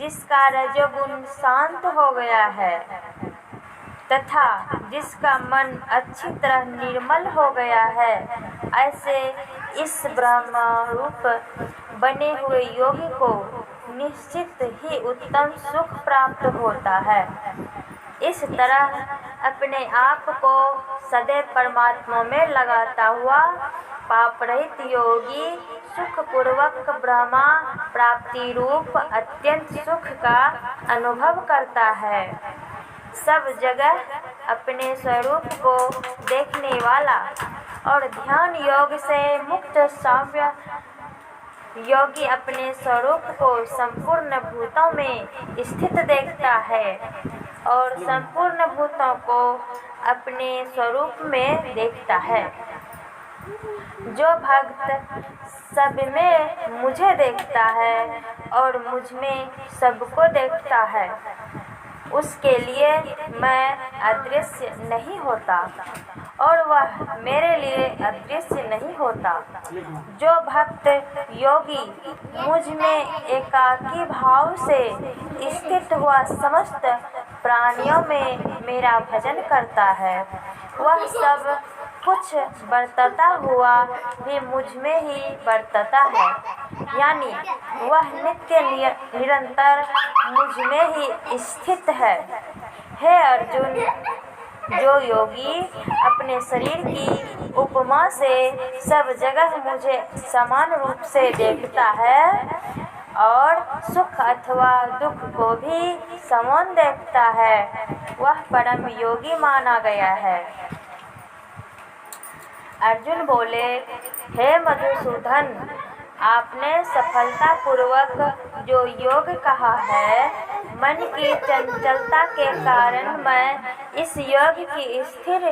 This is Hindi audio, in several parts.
जिसका रजोगुण शांत हो गया है तथा जिसका मन अच्छी तरह निर्मल हो गया है, ऐसे इस ब्रह्म रूप बने हुए योगी को निश्चित ही उत्तम सुख प्राप्त होता है। इस तरह अपने आप को सदैव परमात्मा में लगाता हुआ पाप रहित योगी सुखपूर्वक ब्रह्मा प्राप्ति रूप अत्यंत सुख का अनुभव करता है। सब जगह अपने स्वरूप को देखने वाला और ध्यान योग से मुक्त साम्य योगी अपने स्वरूप को संपूर्ण भूतों में स्थित देखता है और संपूर्ण भूतों को अपने स्वरूप में देखता है। जो भक्त सब में मुझे देखता है और मुझ में सबको देखता है, उसके लिए मैं अदृश्य नहीं होता और वह मेरे लिए अदृश्य नहीं होता। जो भक्त योगी मुझ में एकाकी भाव से स्थित हुआ समस्त प्राणियों में मेरा भजन करता है, वह सब कुछ बरतता हुआ भी मुझ में ही बरतता है, यानी वह नित्य निरंतर मुझ में ही स्थित है। हे अर्जुन, जो योगी अपने शरीर की उपमा से सब जगह मुझे समान रूप से देखता है और सुख अथवा दुख को भी समान देखता है, वह परम योगी माना गया है। अर्जुन बोले, हे मधुसूदन, आपने सफलतापूर्वक जो योग कहा है, मन की चंचलता के कारण मैं इस योग की स्थिर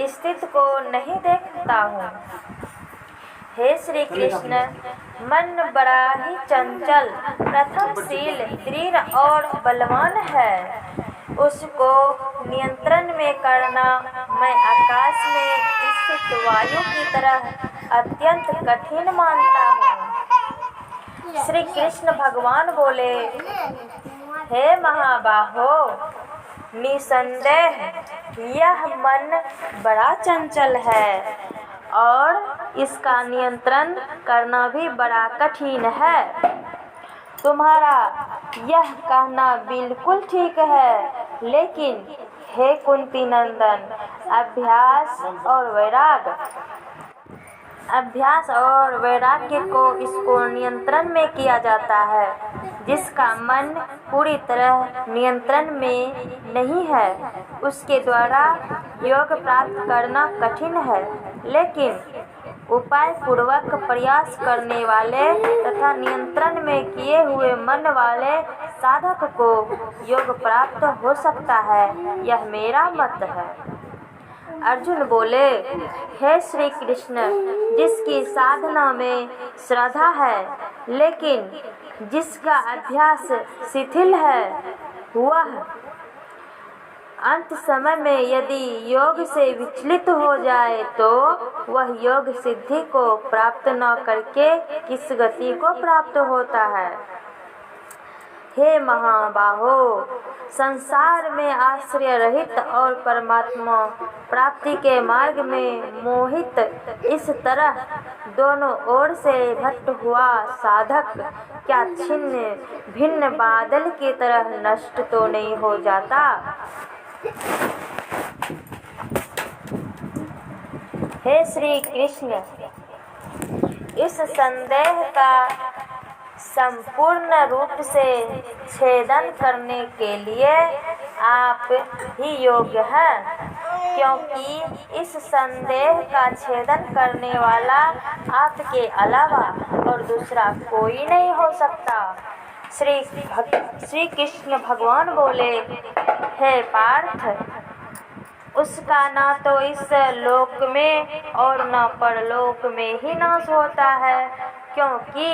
स्थिति को नहीं देखता हूँ। हे श्री कृष्ण, मन बड़ा ही चंचल, प्रथमशील, दृढ़ और बलवान है। उसको नियंत्रण में करना मैं आकाश में स्थित वायु की तरह अत्यंत कठिन मानता हूँ। श्री कृष्ण भगवान बोले, हे महाबाहो, निसंदेह यह मन बड़ा चंचल है और इसका नियंत्रण करना भी बड़ा कठिन है। तुम्हारा यह कहना बिल्कुल ठीक है, लेकिन हे कुंती नंदन, अभ्यास और वैराग्य को इसको नियंत्रण में किया जाता है। जिसका मन पूरी तरह नियंत्रण में नहीं है, उसके द्वारा योग प्राप्त करना कठिन है, लेकिन उपाय पूर्वक प्रयास करने वाले तथा नियंत्रण में किए हुए मन वाले साधक को योग प्राप्त हो सकता है, यह मेरा मत है। अर्जुन बोले, हे श्री कृष्ण, जिसकी साधना में श्रद्धा है लेकिन जिसका अभ्यास शिथिल है, वह अंत समय में यदि योग से विचलित हो जाए तो वह योग सिद्धि को प्राप्त न करके किस गति को प्राप्त होता है। हे महाबाहो, संसार में आश्रय रहित और परमात्मा प्राप्ति के मार्ग में मोहित इस तरह दोनों ओर से भटक हुआ साधक क्या छिन्न भिन्न बादल की तरह नष्ट तो नहीं हो जाता। हे श्री कृष्ण, इस संदेह का संपूर्ण रूप से छेदन करने के लिए आप ही योग्य हैं, क्योंकि इस संदेह का छेदन करने वाला आपके अलावा और दूसरा कोई नहीं हो सकता। श्री कृष्ण भगवान बोले, हे पार्थ, उसका ना तो इस लोक में और न परलोक में ही नाश होता है, क्योंकि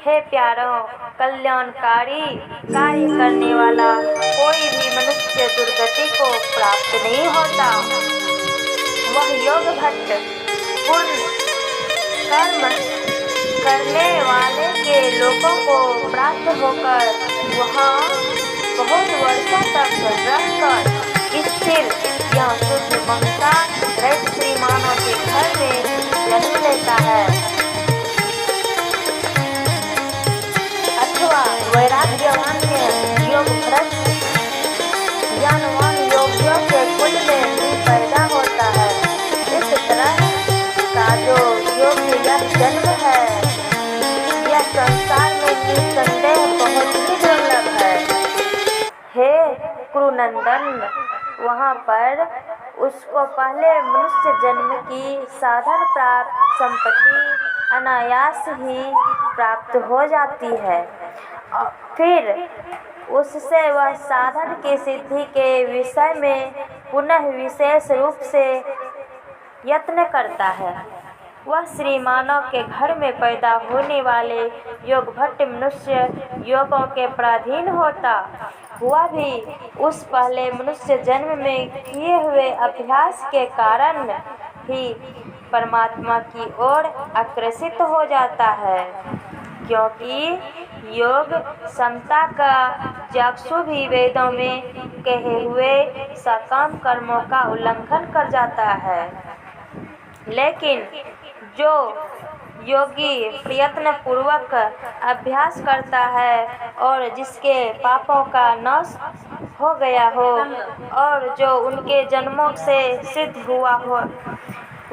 हे प्यारों, कल्याणकारी कार्य करने वाला कोई भी मनुष्य दुर्गति को प्राप्त नहीं होता। वह योग भट्ट पूर्ण कर्म करने वाले के लोगों को प्राप्त होकर वहाँ बहुत वर्षों तक रहकर स्थिर यह शुद्ध ममता रहित श्रीमानों के घर में जन्म लेता है, अथवा वैराग्यवान में योग भ्रष्ट ज्ञानवान योगियों के कुल में भी पैदा होता है। इस तरह का जो योग्य यह जन्म है, यह संसार में निस्संदेह बहुत ही दुर्लभ है। हे कुरुनंदन, वहाँ पर उसको पहले मनुष्य जन्म की साधन प्राप्त संपत्ति अनायास ही प्राप्त हो जाती है। फिर उससे वह साधन की सिद्धि के विषय में पुनः विशेष रूप से यत्न करता है। वह श्रीमानों के घर में पैदा होने वाले योग भट्ट मनुष्य योगों के पराधीन होता हुआ भी उस पहले मनुष्य जन्म में किए हुए अभ्यास के कारण ही परमात्मा की ओर आकर्षित हो जाता है, क्योंकि योग समता का जागसु भी वेदों में कहे हुए सकाम कर्मों का उल्लंघन कर जाता है। लेकिन जो योगी प्रयत्न पूर्वक अभ्यास करता है और जिसके पापों का नाश हो गया हो और जो उनके जन्मों से सिद्ध हुआ हो,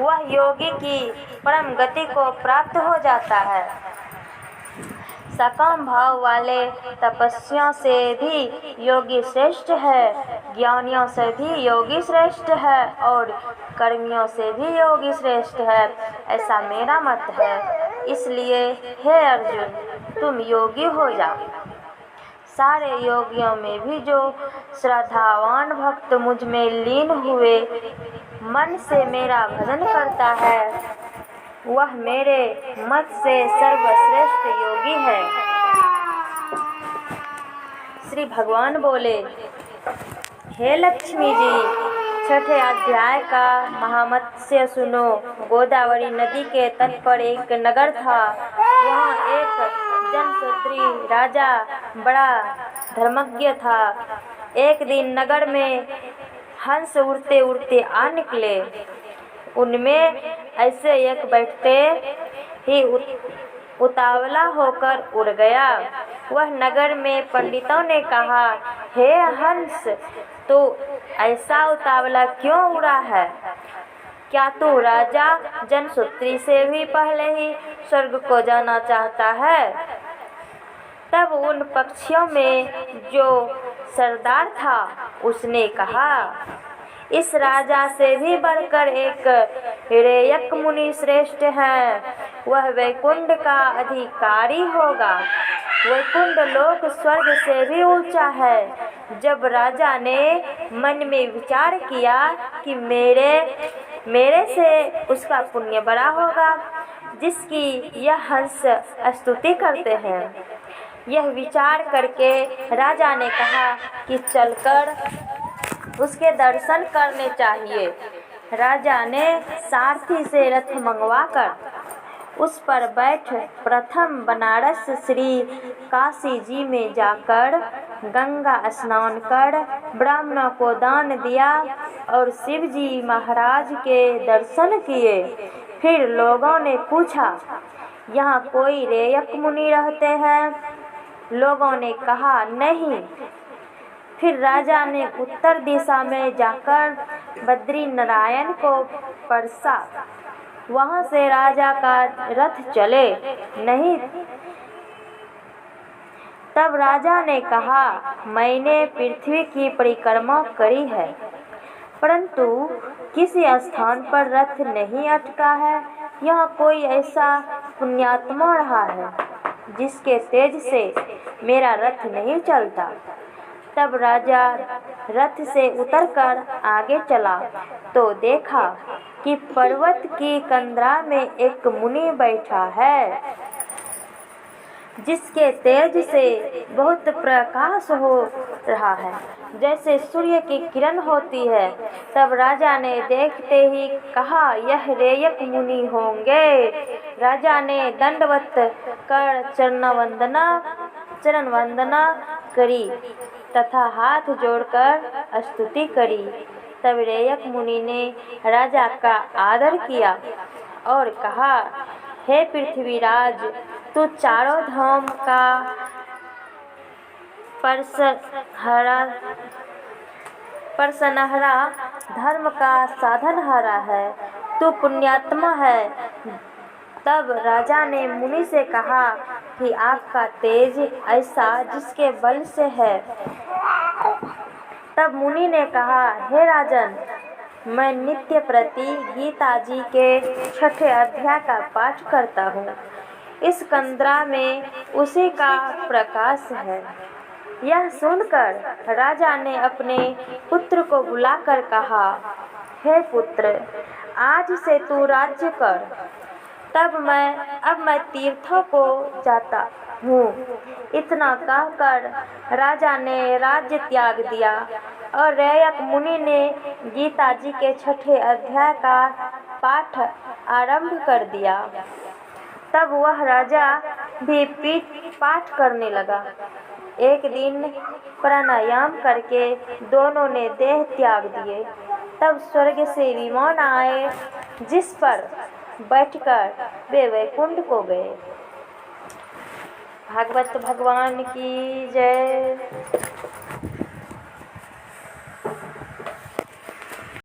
वह योगी की परम गति को प्राप्त हो जाता है। सकाम भाव वाले तपस्वियों से भी योगी श्रेष्ठ है, ज्ञानियों से भी योगी श्रेष्ठ है और कर्मियों से भी योगी श्रेष्ठ है, ऐसा मेरा मत है। इसलिए हे अर्जुन, तुम योगी हो जाओ। सारे योगियों में भी जो श्रद्धावान भक्त मुझ में लीन हुए मन से मेरा भजन करता है, वह मेरे मत से सर्वश्रेष्ठ योगी है। श्री भगवान बोले, हे लक्ष्मी जी, छठे अध्याय का महामत्स्य सुनो। गोदावरी नदी के तट पर एक नगर था। वहाँ एक जनक्षत्रिय राजा बड़ा धर्मज्ञ था। एक दिन नगर में हंस उड़ते उड़ते आ निकले। उनमें ऐसे एक बैठते ही उतावला होकर उड़ गया। वह नगर में पंडितों ने कहा, हे हंस, तू ऐसा उतावला क्यों उड़ा है? क्या तू राजा जनसूत्री से भी पहले ही स्वर्ग को जाना चाहता है? तब उन पक्षियों में जो सरदार था उसने कहा, इस राजा से भी बढ़कर एक रेयक मुनि श्रेष्ठ है। वह वैकुंठ का अधिकारी होगा। वैकुंठ लोक स्वर्ग से भी ऊंचा है। जब राजा ने मन में विचार किया कि मेरे से उसका पुण्य बड़ा होगा, जिसकी यह हंस स्तुति करते हैं, यह विचार करके राजा ने कहा कि चलकर उसके दर्शन करने चाहिए। राजा ने सारथी से रथ मंगवाकर उस पर बैठ प्रथम बनारस श्री काशी जी में जाकर गंगा स्नान कर ब्राह्मणों को दान दिया और शिव जी महाराज के दर्शन किए। फिर लोगों ने पूछा, यहाँ कोई रेयक मुनि रहते हैं? लोगों ने कहा, नहीं। फिर राजा ने उत्तर दिशा में जाकर बद्री नारायण को परसा। वहां से राजा का रथ चले नहीं। तब राजा ने कहा, मैंने पृथ्वी की परिक्रमा करी है, परंतु किसी स्थान पर रथ नहीं अटका है। यहाँ कोई ऐसा पुण्यात्मा रहा है जिसके तेज से मेरा रथ नहीं चलता। तब राजा रथ से उतरकर आगे चला तो देखा कि पर्वत की कंदरा में एक मुनि बैठा है, जिसके तेज से बहुत प्रकाश हो रहा है, जैसे सूर्य की किरण होती है। तब राजा ने देखते ही कहा, यह रेयक मुनि होंगे। राजा ने दंडवत कर चरण वंदना चरण वंदना करी तथा हाथ जोड़कर स्तुति करी। तब रैयक मुनि ने राजा का आदर किया और कहा, हे पृथ्वीराज, तू चारों धाम का परसनहरा, धर्म का साधनहारा है, तू पुण्यात्मा है। तब राजा ने मुनि से कहा कि आपका तेज ऐसा जिसके बल से है। तब मुनि ने कहा, हे राजन, मैं नित्य प्रति गीता जी के 6ठे अध्याय का पाठ करता हूँ। इस कंदरा में उसी का प्रकाश है। यह सुनकर राजा ने अपने पुत्र को बुलाकर कहा, हे पुत्र, आज से तू राज्य कर। अब मैं तीर्थों को जाता हूँ। इतना कहकर राजा ने राज्य त्याग दिया और रैयक मुनि ने गीता जी के 6ठे अध्याय का पाठ आरंभ कर दिया। तब वह राजा भी पाठ करने लगा। एक दिन प्राणायाम करके दोनों ने देह त्याग दिए। तब स्वर्ग से विमान आए, जिस पर बैठकर वे वैकुंठ को गए। भागवत भगवान की जय।